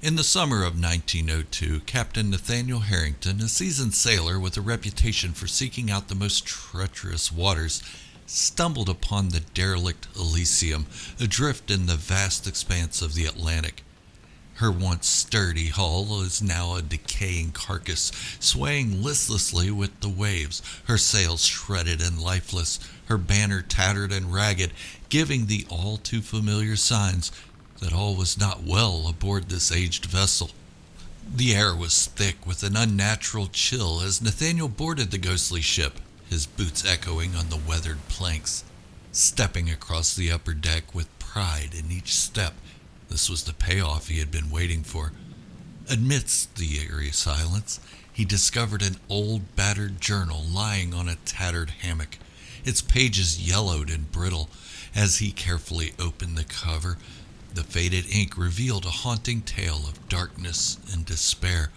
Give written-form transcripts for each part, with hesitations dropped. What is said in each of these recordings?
In the summer of 1902, Captain Nathaniel Harrington, a seasoned sailor with a reputation for seeking out the most treacherous waters, stumbled upon the derelict Elysium, adrift in the vast expanse of the Atlantic. Her once sturdy hull is now a decaying carcass, swaying listlessly with the waves, her sails shredded and lifeless, her banner tattered and ragged, giving the all too familiar signs that all was not well aboard this aged vessel. The air was thick with an unnatural chill as Nathaniel boarded the ghostly ship, his boots echoing on the weathered planks. Stepping across the upper deck with pride in each step, this was the payoff he had been waiting for. Amidst the eerie silence, he discovered an old battered journal lying on a tattered hammock, its pages yellowed and brittle. As he carefully opened the cover, the faded ink revealed a haunting tale of darkness and despair,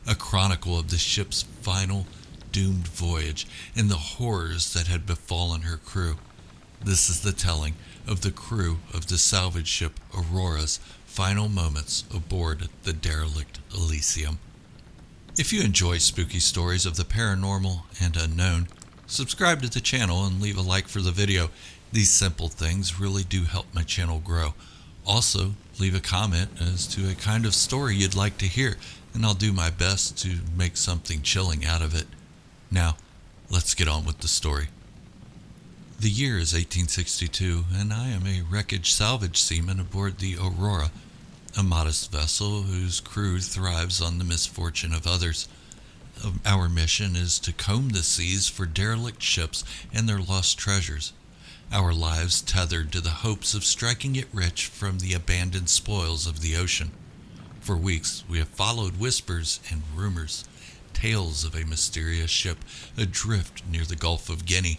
a chronicle of the ship's final, doomed voyage and the horrors that had befallen her crew. This is the telling of the crew of the salvage ship Aurora's final moments aboard the derelict Elysium. If you enjoy spooky stories of the paranormal and unknown, subscribe to the channel and leave a like for the video. These simple things really do help my channel grow. Also, leave a comment as to a kind of story you'd like to hear, and I'll do my best to make something chilling out of it. Now, let's get on with the story. The year is 1862, and I am a wreckage salvage seaman aboard the Aurora, a modest vessel whose crew thrives on the misfortune of others. Our mission is to comb the seas for derelict ships and their lost treasures, our lives tethered to the hopes of striking it rich from the abandoned spoils of the ocean. For weeks, we have followed whispers and rumors, tales of a mysterious ship adrift near the Gulf of Guinea.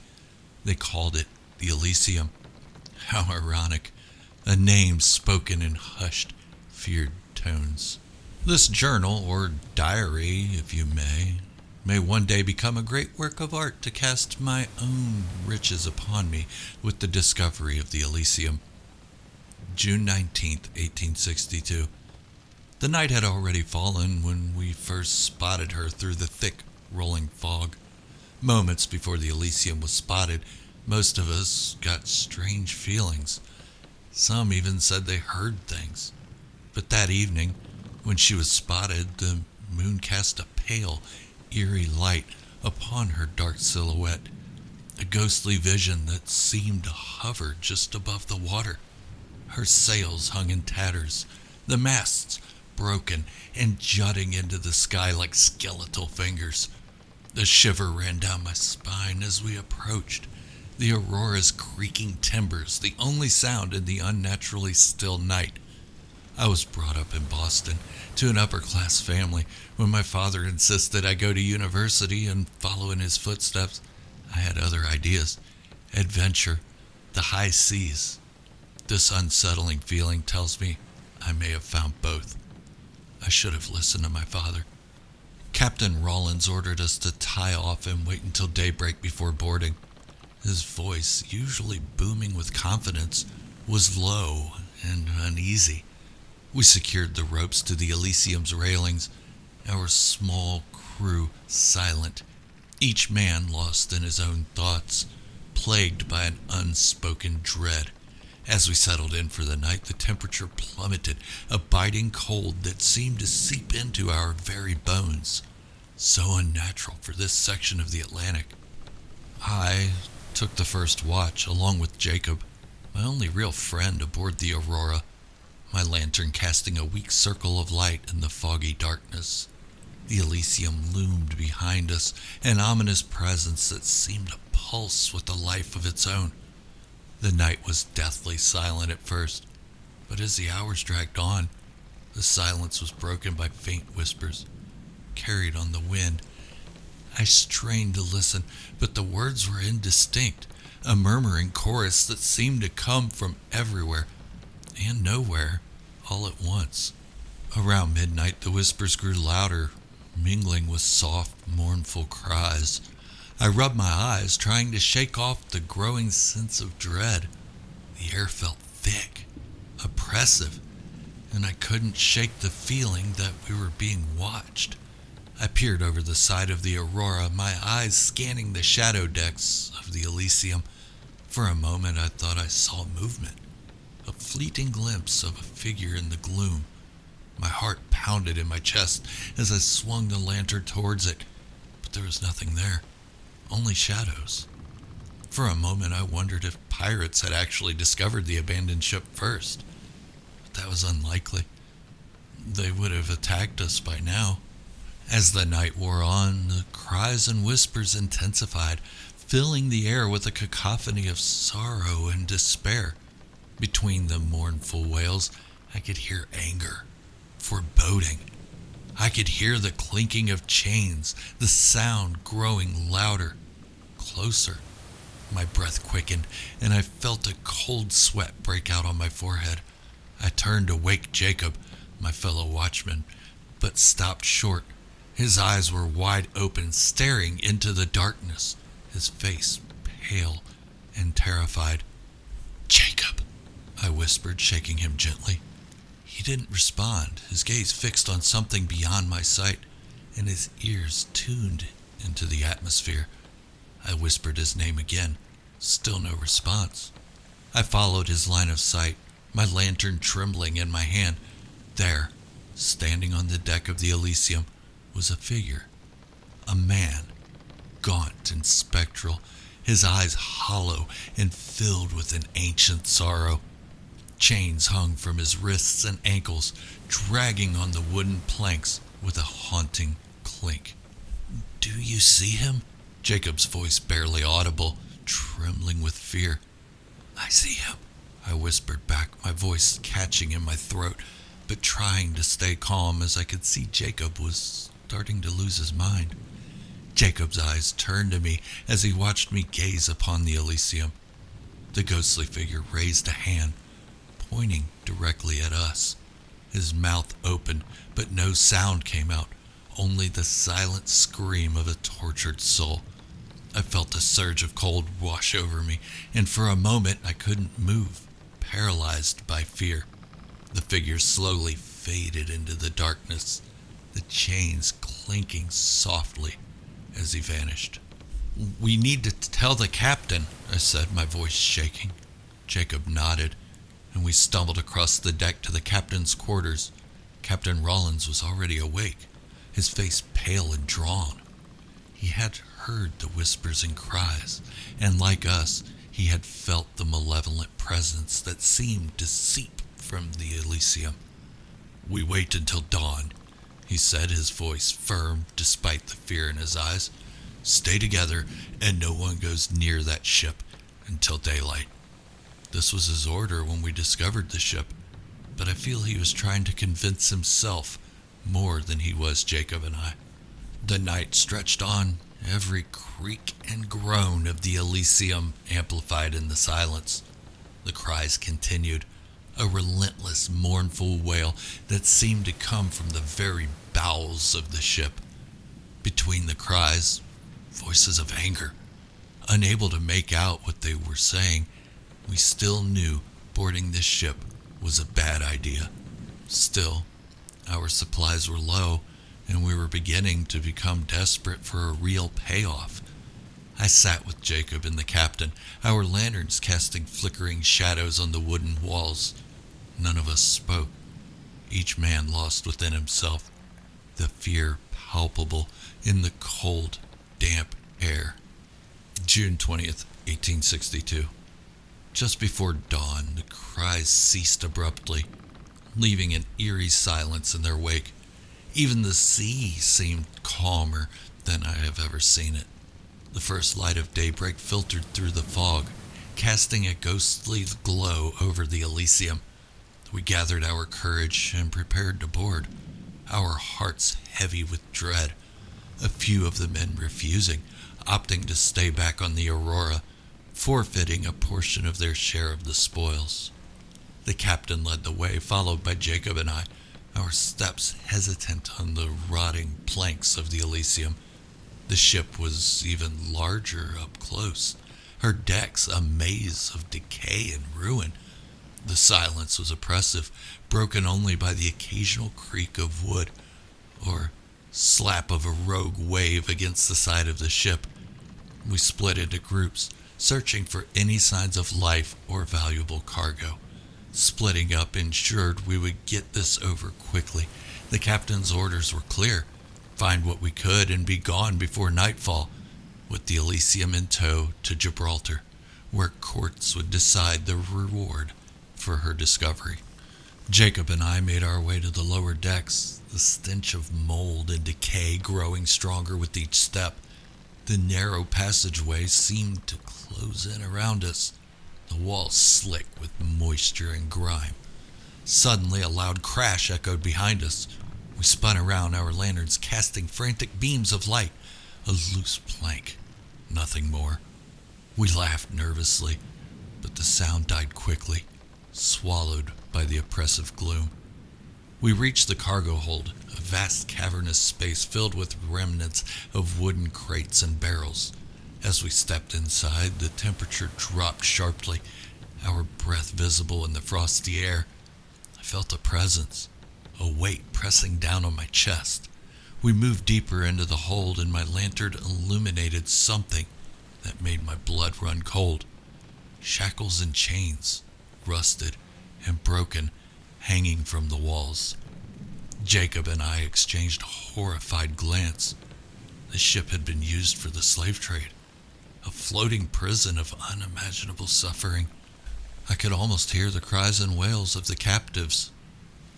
They called it the Elysium. How ironic, a name spoken in hushed, feared tones. This journal, or diary, if you may one day become a great work of art to cast my own riches upon me with the discovery of the Elysium. June 19th, 1862. The night had already fallen when we first spotted her through the thick, rolling fog. Moments before the Elysium was spotted, most of us got strange feelings. Some even said they heard things. But that evening, when she was spotted, the moon cast a pale, eerie light upon her dark silhouette, a ghostly vision that seemed to hover just above the water. Her sails hung in tatters, the masts broken and jutting into the sky like skeletal fingers. A shiver ran down my spine as we approached, the Aurora's creaking timbers the only sound in the unnaturally still night. I was brought up in Boston to an upper-class family. When my father insisted I go to university and follow in his footsteps, I had other ideas. Adventure, the high seas. This unsettling feeling tells me I may have found both. I should have listened to my father. Captain Rollins ordered us to tie off and wait until daybreak before boarding. His voice, usually booming with confidence, was low and uneasy. We secured the ropes to the Elysium's railings, our small crew silent, each man lost in his own thoughts, plagued by an unspoken dread. As we settled in for the night, the temperature plummeted, a biting cold that seemed to seep into our very bones. So unnatural for this section of the Atlantic. I took the first watch, along with Jacob, my only real friend aboard the Aurora, my lantern casting a weak circle of light in the foggy darkness. The Elysium loomed behind us, an ominous presence that seemed to pulse with a life of its own. The night was deathly silent at first, but as the hours dragged on, the silence was broken by faint whispers, carried on the wind. I strained to listen, but the words were indistinct, a murmuring chorus that seemed to come from everywhere and nowhere all at once. Around midnight, the whispers grew louder, mingling with soft, mournful cries. I rubbed my eyes, trying to shake off the growing sense of dread. The air felt thick, oppressive, and I couldn't shake the feeling that we were being watched. I peered over the side of the Aurora, my eyes scanning the shadow decks of the Elysium. For a moment I thought I saw movement, a fleeting glimpse of a figure in the gloom. My heart pounded in my chest as I swung the lantern towards it, but there was nothing there, only shadows. For a moment I wondered if pirates had actually discovered the abandoned ship first, but that was unlikely. They would have attacked us by now. As the night wore on, the cries and whispers intensified, filling the air with a cacophony of sorrow and despair. Between the mournful wails, I could hear anger, foreboding. I could hear the clinking of chains, the sound growing louder, closer. My breath quickened, and I felt a cold sweat break out on my forehead. I turned to wake Jacob, my fellow watchman, but stopped short. His eyes were wide open, staring into the darkness, his face pale and terrified. "Jacob," I whispered, shaking him gently. He didn't respond, his gaze fixed on something beyond my sight, and his ears tuned into the atmosphere. I whispered his name again, still no response. I followed his line of sight, my lantern trembling in my hand. There, standing on the deck of the Elysium, was a figure, a man, gaunt and spectral, his eyes hollow and filled with an ancient sorrow. Chains hung from his wrists and ankles, dragging on the wooden planks with a haunting clink. "Do you see him?" Jacob's voice barely audible, trembling with fear. "I see him," I whispered back, my voice catching in my throat, but trying to stay calm as I could see Jacob was starting to lose his mind. Jacob's eyes turned to me as he watched me gaze upon the Elysium. The ghostly figure raised a hand, pointing directly at us. His mouth opened, but no sound came out, only the silent scream of a tortured soul. I felt a surge of cold wash over me, and for a moment I couldn't move, paralyzed by fear. The figure slowly faded into the darkness, the chains clinking softly as he vanished. "We need to tell the captain," I said, my voice shaking. Jacob nodded, and we stumbled across the deck to the captain's quarters. Captain Rollins was already awake, his face pale and drawn. He had heard the whispers and cries, and like us, he had felt the malevolent presence that seemed to seep from the Elysium. "We wait until dawn," he said, his voice firm despite the fear in his eyes. "Stay together, and no one goes near that ship until daylight." This was his order when we discovered the ship, but I feel he was trying to convince himself more than he was Jacob and I. The night stretched on, every creak and groan of the Elysium amplified in the silence. The cries continued, a relentless, mournful wail that seemed to come from the very bowels of the ship. Between the cries, voices of anger. Unable to make out what they were saying, we still knew boarding this ship was a bad idea. Still, our supplies were low, and we were beginning to become desperate for a real payoff. I sat with Jacob and the captain, our lanterns casting flickering shadows on the wooden walls. None of us spoke, each man lost within himself, the fear palpable in the cold, damp air. June 20th, 1862. Just before dawn, the cries ceased abruptly, leaving an eerie silence in their wake. Even the sea seemed calmer than I have ever seen it. The first light of daybreak filtered through the fog, casting a ghostly glow over the Elysium. We gathered our courage and prepared to board, our hearts heavy with dread, a few of the men refusing, opting to stay back on the Aurora, forfeiting a portion of their share of the spoils. The captain led the way, followed by Jacob and I, our steps hesitant on the rotting planks of the Elysium. The ship was even larger up close, her decks a maze of decay and ruin. The silence was oppressive, broken only by the occasional creak of wood or slap of a rogue wave against the side of the ship. We split into groups, searching for any signs of life or valuable cargo. Splitting up ensured we would get this over quickly. The captain's orders were clear: find what we could and be gone before nightfall, with the Elysium in tow to Gibraltar, where courts would decide the reward for her discovery. Jacob and I made our way to the lower decks, the stench of mold and decay growing stronger with each step. The narrow passageway seemed to close in around us, the walls slick with moisture and grime. Suddenly, a loud crash echoed behind us. We spun around, our lanterns casting frantic beams of light. A loose plank, nothing more. We laughed nervously, but the sound died quickly, swallowed by the oppressive gloom. We reached the cargo hold, a vast cavernous space filled with remnants of wooden crates and barrels. As we stepped inside, the temperature dropped sharply, our breath visible in the frosty air. I felt a presence, a weight pressing down on my chest. We moved deeper into the hold, and my lantern illuminated something that made my blood run cold. Shackles and chains, rusted and broken, hanging from the walls. Jacob and I exchanged a horrified glance. The ship had been used for the slave trade, a floating prison of unimaginable suffering. I could almost hear the cries and wails of the captives,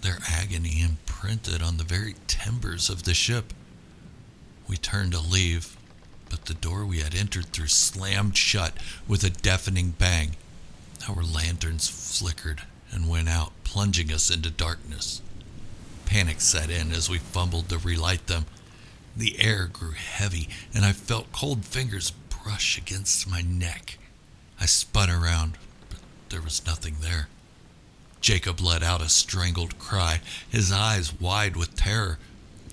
their agony imprinted on the very timbers of the ship. We turned to leave, but the door we had entered through slammed shut with a deafening bang. Our lanterns flickered and went out, plunging us into darkness. Panic set in as we fumbled to relight them. The air grew heavy, and I felt cold fingers brush against my neck. I spun around, but there was nothing there. Jacob let out a strangled cry, his eyes wide with terror.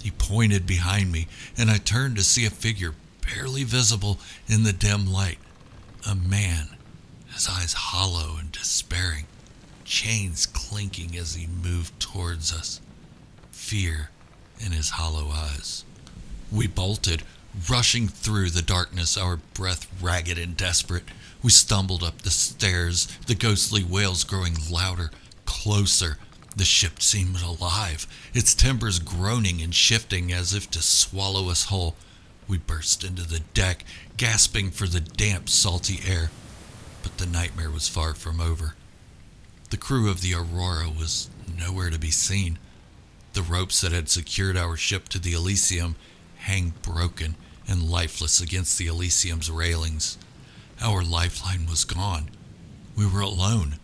He pointed behind me, and I turned to see a figure barely visible in the dim light. A man, his eyes hollow and despairing, chains clinking as he moved towards us, fear in his hollow eyes. We bolted, rushing through the darkness, our breath ragged and desperate. We stumbled up the stairs, the ghostly wails growing louder, closer. The ship seemed alive, its timbers groaning and shifting as if to swallow us whole. We burst into the deck, gasping for the damp, salty air. But the nightmare was far from over. The crew of the Aurora was nowhere to be seen. The ropes that had secured our ship to the Elysium hang broken and lifeless against the Elysium's railings. Our lifeline was gone. We were alone.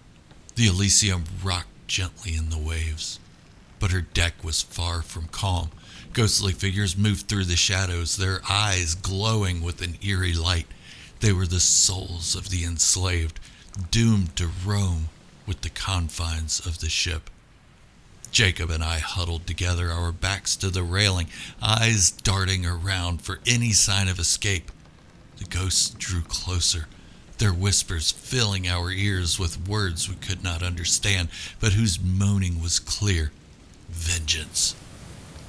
The Elysium rocked gently in the waves, but her deck was far from calm. Ghostly figures moved through the shadows, their eyes glowing with an eerie light. They were the souls of the enslaved, doomed to roam with the confines of the ship. Jacob and I huddled together, our backs to the railing, eyes darting around for any sign of escape. The ghosts drew closer, their whispers filling our ears with words we could not understand, but whose moaning was clear. Vengeance.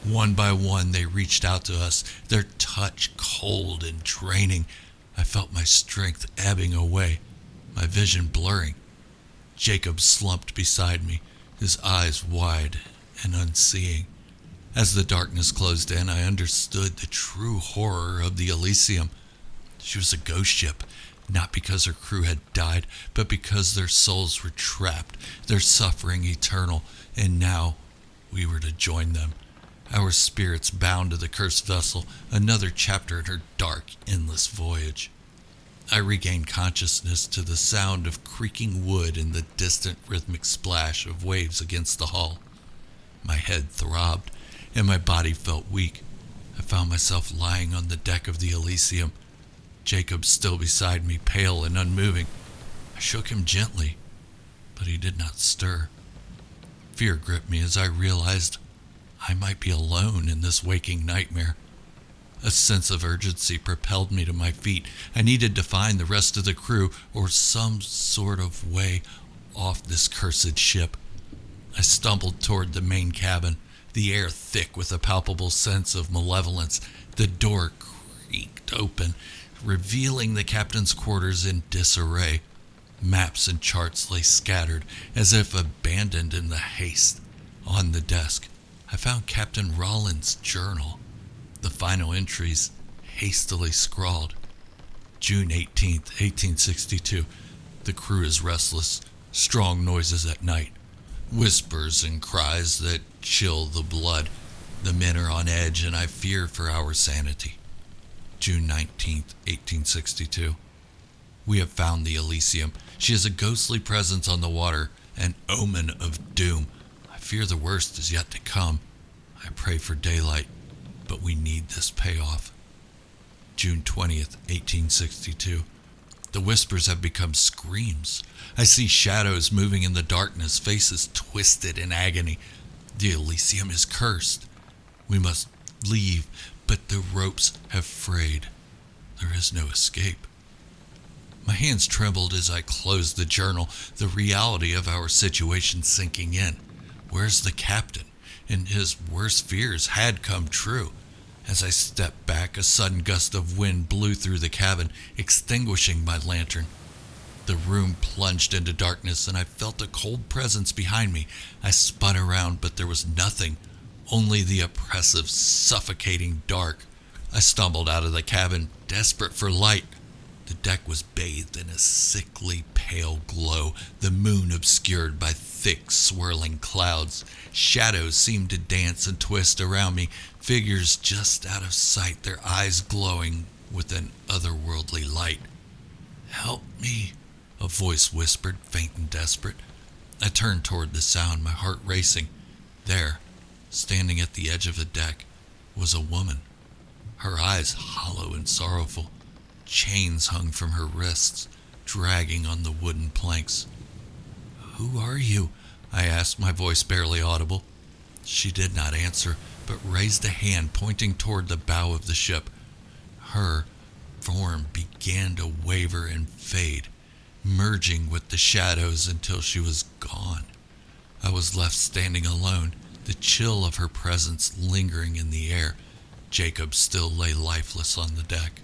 One by one they reached out to us, their touch cold and draining. I felt my strength ebbing away, my vision blurring. Jacob slumped beside me, his eyes wide and unseeing. As the darkness closed in, I understood the true horror of the Elysium. She was a ghost ship, not because her crew had died, but because their souls were trapped, their suffering eternal, and now we were to join them. Our spirits bound to the cursed vessel, another chapter in her dark, endless voyage. I regained consciousness to the sound of creaking wood and the distant rhythmic splash of waves against the hull. My head throbbed, and my body felt weak. I found myself lying on the deck of the Elysium, Jacob still beside me, pale and unmoving. I shook him gently, but he did not stir. Fear gripped me as I realized I might be alone in this waking nightmare. A sense of urgency propelled me to my feet. I needed to find the rest of the crew, or some sort of way off this cursed ship. I stumbled toward the main cabin, the air thick with a palpable sense of malevolence. The door creaked open, revealing the captain's quarters in disarray. Maps and charts lay scattered, as if abandoned in the haste. On the desk, I found Captain Rollins' journal, the final entries hastily scrawled. June 18th, 1862. The crew is restless. Strong noises at night. Whispers and cries that chill the blood. The men are on edge and I fear for our sanity. June 19th, 1862. We have found the Elysium. She is a ghostly presence on the water, an omen of doom. I fear the worst is yet to come. I pray for daylight, but we need this payoff. June 20th, 1862. The whispers have become screams. I see shadows moving in the darkness, faces twisted in agony. The Elysium is cursed. We must leave, but the ropes have frayed. There is no escape. My hands trembled as I closed the journal, the reality of our situation sinking in. Where's the captain? And his worst fears had come true. As I stepped back, a sudden gust of wind blew through the cabin, extinguishing my lantern. The room plunged into darkness, and I felt a cold presence behind me. I spun around, but there was nothing, only the oppressive, suffocating dark. I stumbled out of the cabin, desperate for light. The deck was bathed in a sickly pale glow, the moon obscured by thick, swirling clouds. Shadows seemed to dance and twist around me, figures just out of sight, their eyes glowing with an otherworldly light. "Help me," a voice whispered, faint and desperate. I turned toward the sound, my heart racing. There, standing at the edge of the deck, was a woman, her eyes hollow and sorrowful. Chains hung from her wrists, dragging on the wooden planks. "Who are you?" I asked, my voice barely audible. She did not answer, but raised a hand pointing toward the bow of the ship. Her form began to waver and fade, merging with the shadows until she was gone. I was left standing alone, the chill of her presence lingering in the air. Jacob still lay lifeless on the deck.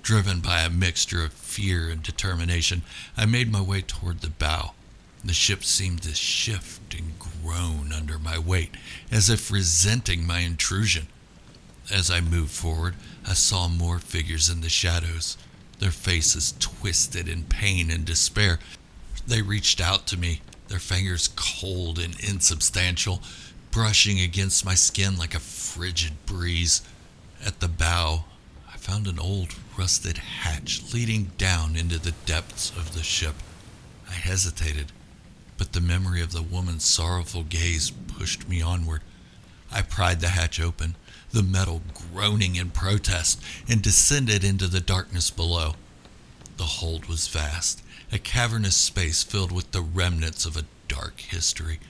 Driven by a mixture of fear and determination, I made my way toward the bow. The ship seemed to shift and groan under my weight, as if resenting my intrusion. As I moved forward, I saw more figures in the shadows, their faces twisted in pain and despair. They reached out to me, their fingers cold and insubstantial, brushing against my skin like a frigid breeze. At the bow, I found an old rusted hatch leading down into the depths of the ship. I hesitated, but the memory of the woman's sorrowful gaze pushed me onward. I pried the hatch open, the metal groaning in protest, and descended into the darkness below. The hold was vast, a cavernous space filled with the remnants of a dark history.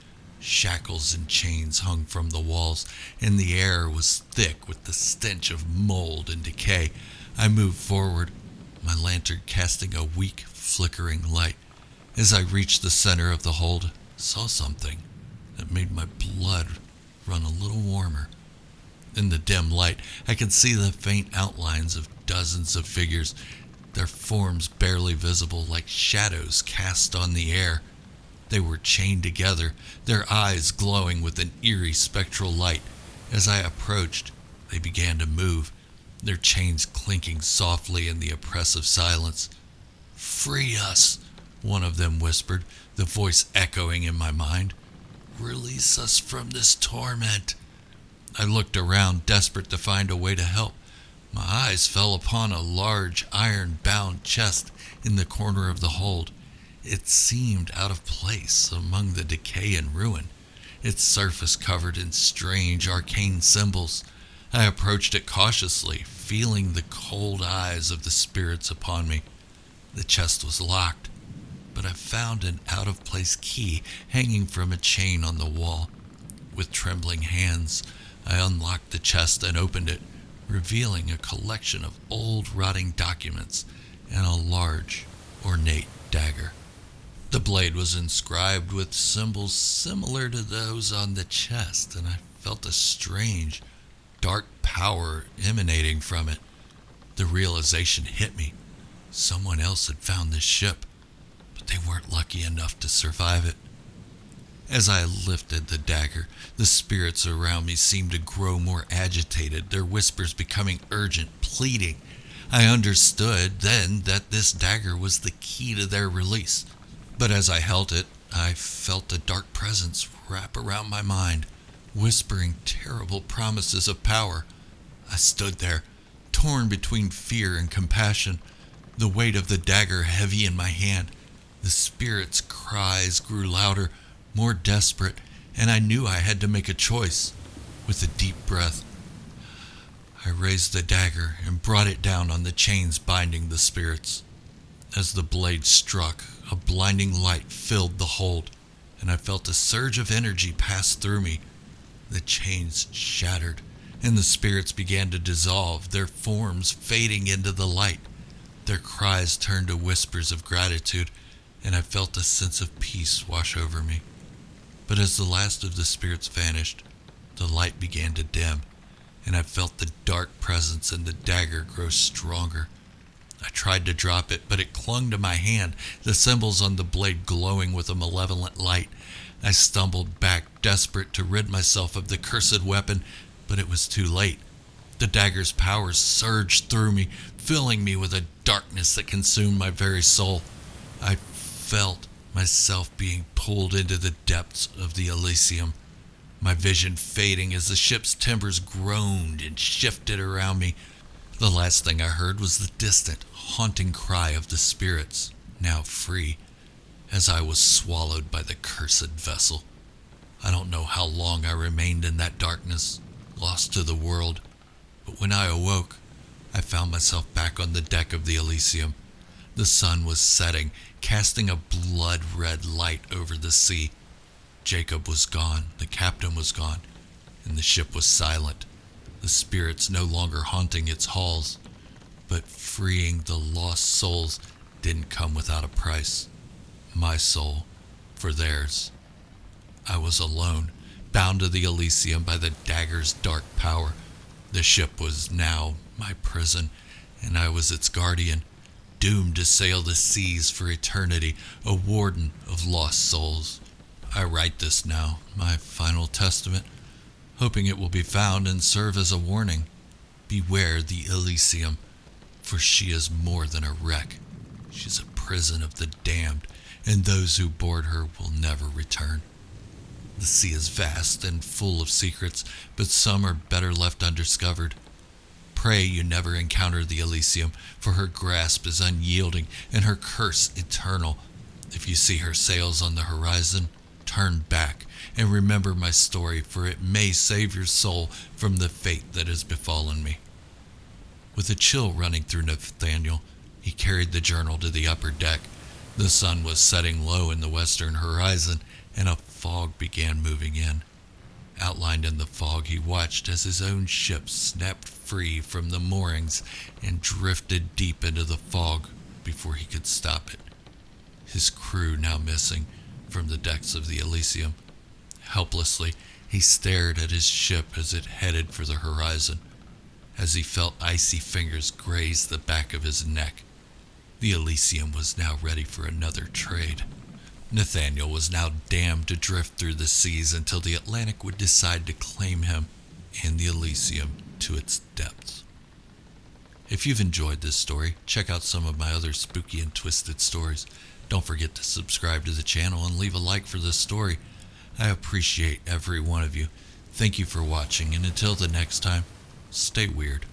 Shackles and chains hung from the walls, and the air was thick with the stench of mold and decay. I moved forward, my lantern casting a weak, flickering light. As I reached the center of the hold, I saw something that made my blood run a little warmer. In the dim light, I could see the faint outlines of dozens of figures, their forms barely visible like shadows cast on the air. They were chained together, their eyes glowing with an eerie spectral light. As I approached, they began to move, their chains clinking softly in the oppressive silence. "Free us," one of them whispered, the voice echoing in my mind. "Release us from this torment." I looked around, desperate to find a way to help. My eyes fell upon a large iron-bound chest in the corner of the hold. It seemed out of place among the decay and ruin, its surface covered in strange arcane symbols. I approached it cautiously, feeling the cold eyes of the spirits upon me. The chest was locked, but I found an out-of-place key hanging from a chain on the wall. With trembling hands, I unlocked the chest and opened it, revealing a collection of old rotting documents and a large, ornate dagger. The blade was inscribed with symbols similar to those on the chest, and I felt a strange, dark power emanating from it. The realization hit me. Someone else had found this ship, but they weren't lucky enough to survive it. As I lifted the dagger, the spirits around me seemed to grow more agitated, their whispers becoming urgent, pleading. I understood then that this dagger was the key to their release. But as I held it, I felt a dark presence wrap around my mind, whispering terrible promises of power. I stood there, torn between fear and compassion, the weight of the dagger heavy in my hand. The spirit's cries grew louder, more desperate, and I knew I had to make a choice. With a deep breath, I raised the dagger and brought it down on the chains binding the spirits. As the blade struck, a blinding light filled the hold, and I felt a surge of energy pass through me. The chains shattered, and the spirits began to dissolve, their forms fading into the light. Their cries turned to whispers of gratitude, and I felt a sense of peace wash over me. But as the last of the spirits vanished, the light began to dim, and I felt the dark presence in the dagger grow stronger. I tried to drop it, but it clung to my hand, the symbols on the blade glowing with a malevolent light. I stumbled back, desperate to rid myself of the cursed weapon, but it was too late. The dagger's power surged through me, filling me with a darkness that consumed my very soul. I felt myself being pulled into the depths of the Elysium, my vision fading as the ship's timbers groaned and shifted around me. The last thing I heard was the distant, haunting cry of the spirits, now free, as I was swallowed by the cursed vessel. I don't know how long I remained in that darkness, lost to the world, but when I awoke, I found myself back on the deck of the Elysium. The sun was setting, casting a blood-red light over the sea. Jacob was gone, the captain was gone, and the ship was silent. The spirits no longer haunting its halls, but freeing the lost souls didn't come without a price. My soul for theirs. I was alone, bound to the Elysium by the dagger's dark power. The ship was now my prison, and I was its guardian, doomed to sail the seas for eternity, a warden of lost souls. I write this now, my final testament, hoping it will be found and serve as a warning. Beware the Elysium, for she is more than a wreck. She's a prison of the damned, and those who board her will never return. The sea is vast and full of secrets, but some are better left undiscovered. Pray you never encounter the Elysium, for her grasp is unyielding and her curse eternal. If you see her sails on the horizon, turn back and remember my story, for it may save your soul from the fate that has befallen me. With a chill running through Nathaniel, he carried the journal to the upper deck. The sun was setting low in the western horizon, and a fog began moving in. Outlined in the fog, he watched as his own ship snapped free from the moorings and drifted deep into the fog before he could stop it. His crew now missing from the decks of the Elysium. Helplessly, he stared at his ship as it headed for the horizon. As he felt icy fingers graze the back of his neck, the Elysium was now ready for another trade. Nathaniel was now damned to drift through the seas until the Atlantic would decide to claim him and the Elysium to its depths. If you've enjoyed this story, check out some of my other spooky and twisted stories. Don't forget to subscribe to the channel and leave a like for this story. I appreciate every one of you. Thank you for watching, and until the next time, stay weird.